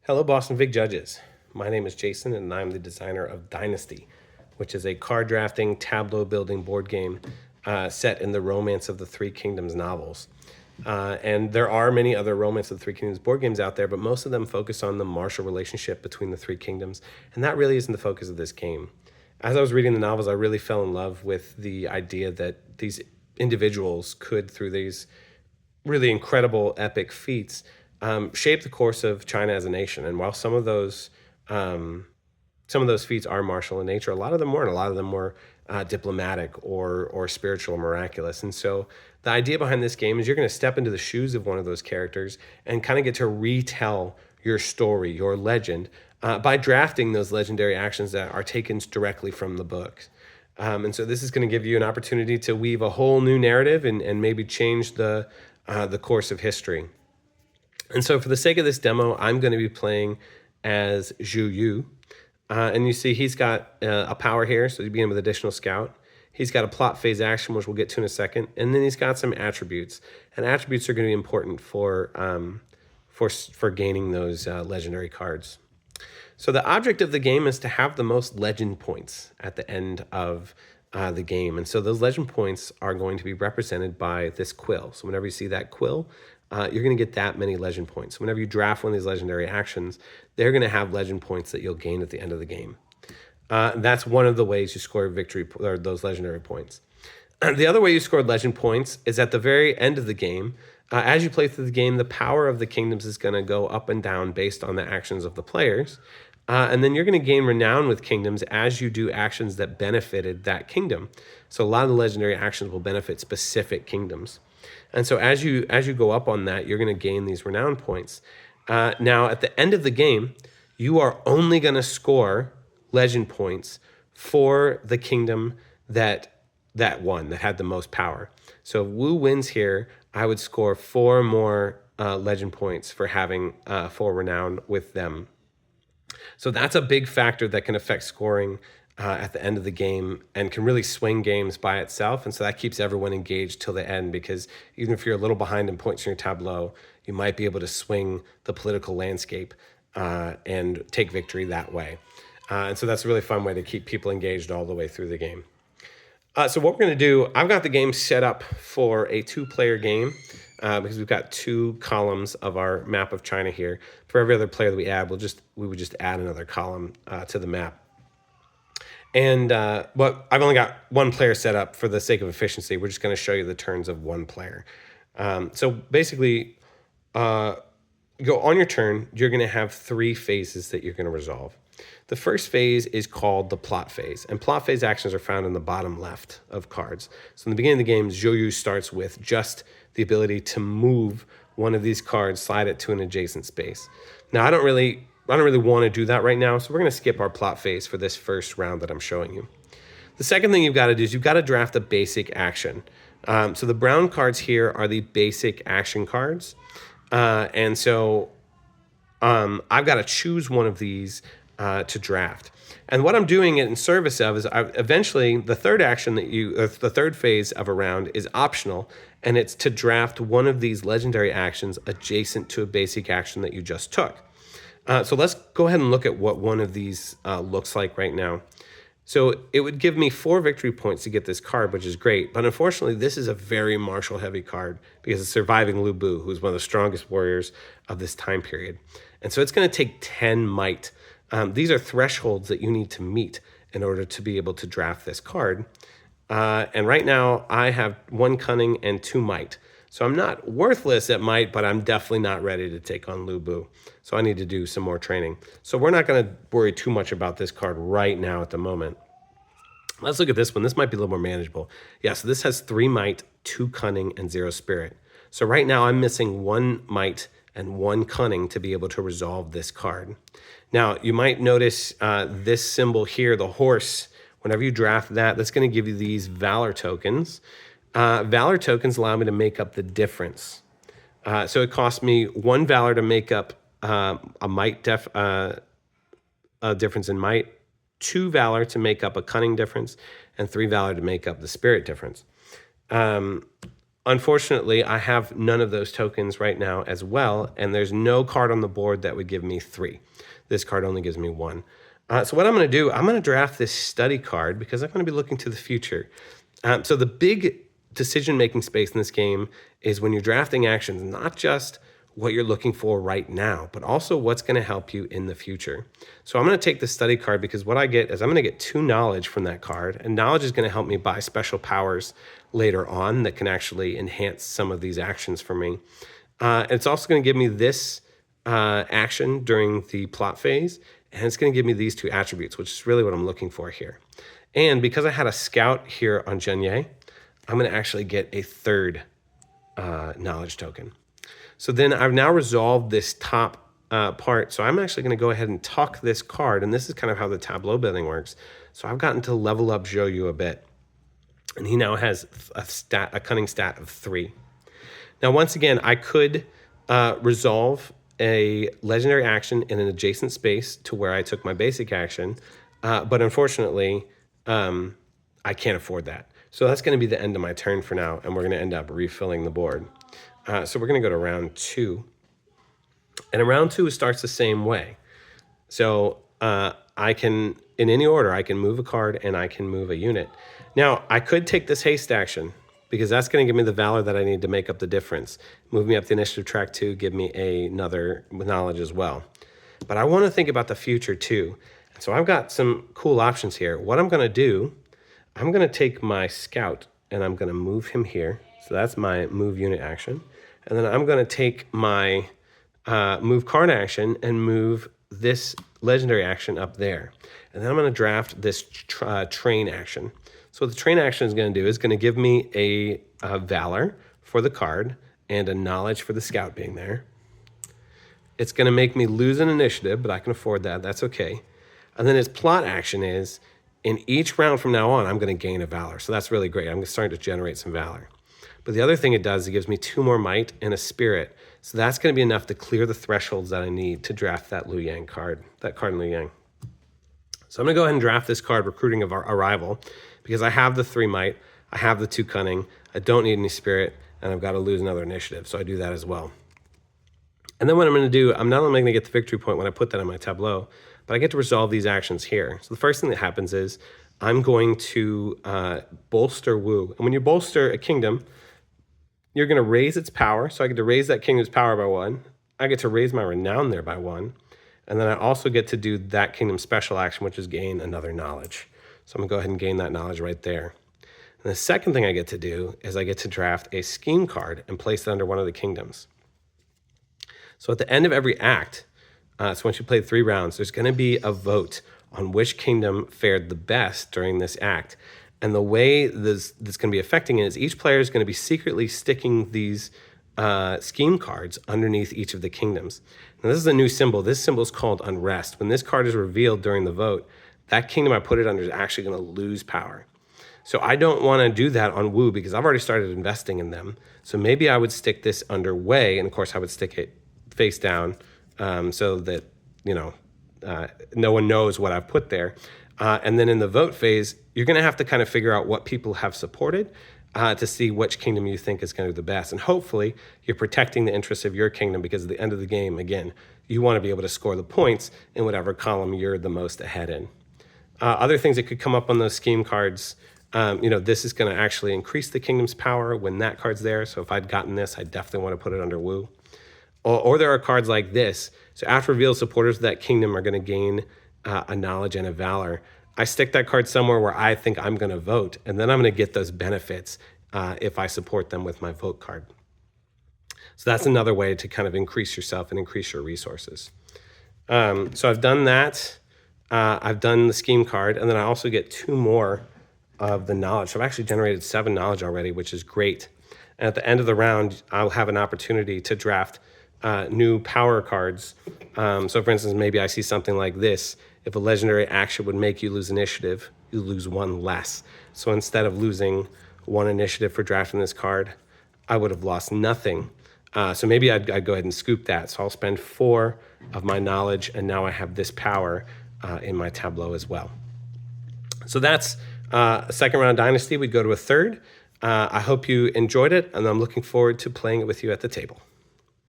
Hello, Boston Vig judges. My name is Jason, and I'm the designer of Dynasty, which is a card drafting, tableau building board game set in the Romance of the Three Kingdoms novels. And there are many other Romance of the Three Kingdoms board games out there, but most of them focus on the martial relationship between the three kingdoms, and that really isn't the focus of this game. As I was reading the novels, I really fell in love with the idea that these individuals could, through these really incredible epic feats, shape the course of China as a nation. And while some of those feats are martial in nature, a lot of them weren't. A lot of them were diplomatic or spiritual or miraculous. And so the idea behind this game is you're going to step into the shoes of one of those characters and kind of get to retell your story, your legend, by drafting those legendary actions that are taken directly from the books. And so this is going to give you an opportunity to weave a whole new narrative and maybe change the course of history. And so for the sake of this demo, I'm going to be playing as Zhu Yu. And you see he's got a power here, so you begin with additional scout. He's got a plot phase action, which we'll get to in a second. And then he's got some attributes. And attributes are going to be important for gaining those legendary cards. So the object of the game is to have the most legend points at the end of the game. And so those legend points are going to be represented by this quill. So whenever you see that quill, you're going to get that many legend points. Whenever you draft one of these legendary actions, they're going to have legend points that you'll gain at the end of the game. That's one of the ways you score victory or those legendary points. The other way you score legend points is at the very end of the game. As you play through the game, the power of the kingdoms is going to go up and down based on the actions of the players. And then you're going to gain renown with kingdoms as you do actions that benefited that kingdom. So a lot of the legendary actions will benefit specific kingdoms. And so as you go up on that, you're going to gain these renown points. Now, at the end of the game, you are only going to score legend points for the kingdom that won, that had the most power. So if Wu wins here, I would score 4 more legend points for having 4 renown with them. So that's a big factor that can affect scoring at the end of the game and can really swing games by itself. And so that keeps everyone engaged till the end, because even if you're a little behind in points in your tableau, you might be able to swing the political landscape and take victory that way. And so that's a really fun way to keep people engaged all the way through the game. So what we're going to do, I've got the game set up for a 2-player game because we've got 2 columns of our map of China here. For every other player that we add, we would just add another column to the map. And but I've only got 1 player set up for the sake of efficiency. We're just going to show you the turns of 1 player. So basically, go on your turn, you're going to have 3 phases that you're going to resolve. The first phase is called the plot phase, and plot phase actions are found in the bottom left of cards. So in the beginning of the game, Zhou Yu starts with just the ability to move one of these cards, slide it to an adjacent space. Now, I don't really want to do that right now, so we're going to skip our plot phase for this first round that I'm showing you. The second thing you've got to do is you've got to draft a basic action. So the brown cards here are the basic action cards, and so I've got to choose one of these to draft. And what I'm doing it in service of is eventually the third action the third phase of a round is optional, and it's to draft one of these legendary actions adjacent to a basic action that you just took. So let's go ahead and look at what one of these looks like right now. So it would give me 4 victory points to get this card, which is great. But unfortunately, this is a very martial heavy card because it's surviving Lu Bu, who's one of the strongest warriors of this time period. And so it's going to take 10 might. These are thresholds that you need to meet in order to be able to draft this card. And right now, I have 1 cunning and 2 might. So I'm not worthless at might, but I'm definitely not ready to take on Lu Bu. So I need to do some more training. So we're not going to worry too much about this card right now at the moment. Let's look at this one. This might be a little more manageable. Yeah, so this has 3 might, 2 cunning, and 0 spirit. So right now I'm missing 1 might and 1 cunning to be able to resolve this card. Now, you might notice this symbol here, the horse. Whenever you draft that, that's going to give you these valor tokens. Valor tokens allow me to make up the difference. So it costs me 1 valor to make up a might a difference in might, 2 valor to make up a cunning difference, and 3 valor to make up the spirit difference. Unfortunately, I have none of those tokens right now as well, and there's no card on the board that would give me 3. This card only gives me 1. So what I'm going to do, I'm going to draft this study card because I'm going to be looking to the future. So the big decision-making space in this game is when you're drafting actions, not just what you're looking for right now, but also what's going to help you in the future. So I'm going to take the study card because what I get is I'm going to get 2 knowledge from that card, and knowledge is going to help me buy special powers later on that can actually enhance some of these actions for me. It's also going to give me this action during the plot phase, and it's going to give me these 2 attributes, which is really what I'm looking for here. And because I had a scout here on Jenye, I'm going to actually get a 3rd knowledge token. So then I've now resolved this top part. So I'm actually going to go ahead and tuck this card. And this is kind of how the tableau building works. So I've gotten to level up Zhou a bit. And he now has a cunning stat of 3. Now, once again, I could resolve a legendary action in an adjacent space to where I took my basic action. But unfortunately, I can't afford that. So that's going to be the end of my turn for now. And we're going to end up refilling the board. So we're going to go to round 2. And in round 2, it starts the same way. So I can, in any order, I can move a card and I can move a unit. Now, I could take this haste action because that's going to give me the valor that I need to make up the difference. Move me up the initiative track 2, give me another knowledge as well. But I want to think about the future too. So I've got some cool options here. What I'm going to do, I'm going to take my scout and I'm going to move him here. So that's my move unit action. And then I'm going to take my move card action and move this legendary action up there. And then I'm going to draft this train action. So what the train action is going to do is going to give me a valor for the card and a knowledge for the scout being there. It's going to make me lose an initiative, but I can afford that. That's okay. And then its plot action is, in each round from now on, I'm going to gain a valor. So that's really great. I'm starting to generate some valor. But the other thing it does, it gives me 2 more might and a spirit. So that's going to be enough to clear the thresholds that I need to draft that Liu Yang card, that card in Liu Yang. So I'm going to go ahead and draft this card, Recruiting of Arrival, because I have the 3 might, I have the 2 cunning, I don't need any spirit, and I've got to lose another initiative. So I do that as well. And then what I'm going to do, I'm not only going to get the victory point when I put that on my tableau, but I get to resolve these actions here. So the first thing that happens is I'm going to bolster Wu. And when you bolster a kingdom, you're going to raise its power. So I get to raise that kingdom's power by 1. I get to raise my renown there by 1. And then I also get to do that kingdom's special action, which is gain another knowledge. So I'm going to go ahead and gain that knowledge right there. And the second thing I get to do is I get to draft a scheme card and place it under one of the kingdoms. So at the end of every act, so once you play 3 rounds, there's going to be a vote on which kingdom fared the best during this act. And the way this going to be affecting it is each player is going to be secretly sticking these scheme cards underneath each of the kingdoms. Now, this is a new symbol. This symbol is called Unrest. When this card is revealed during the vote, that kingdom I put it under is actually going to lose power. So I don't want to do that on Wu because I've already started investing in them. So maybe I would stick this under Wei, and of course I would stick it face down so that, no one knows what I've put there. And then in the vote phase, you're going to have to kind of figure out what people have supported to see which kingdom you think is going to be the best. And hopefully you're protecting the interests of your kingdom because at the end of the game, again, you want to be able to score the points in whatever column you're the most ahead in. Other things that could come up on those scheme cards, this is going to actually increase the kingdom's power when that card's there. So if I'd gotten this, I definitely want to put it under Wu. Or there are cards like this. So after revealed, supporters of that kingdom are going to gain a knowledge and a valor. I stick that card somewhere where I think I'm going to vote, and then I'm going to get those benefits if I support them with my vote card. So that's another way to kind of increase yourself and increase your resources. So I've done that. I've done the scheme card, and then I also get 2 more of the knowledge. So I've actually generated 7 knowledge already, which is great. And at the end of the round, I'll have an opportunity to draft new power cards. So for instance, maybe I see something like this. If a legendary action would make you lose initiative, you lose 1 less. So instead of losing 1 initiative for drafting this card, I would have lost nothing. So maybe I'd go ahead and scoop that. So I'll spend 4 of my knowledge, and now I have this power in my tableau as well. So that's a second round Dynasty. We'd go to a third. I hope you enjoyed it, and I'm looking forward to playing it with you at the table.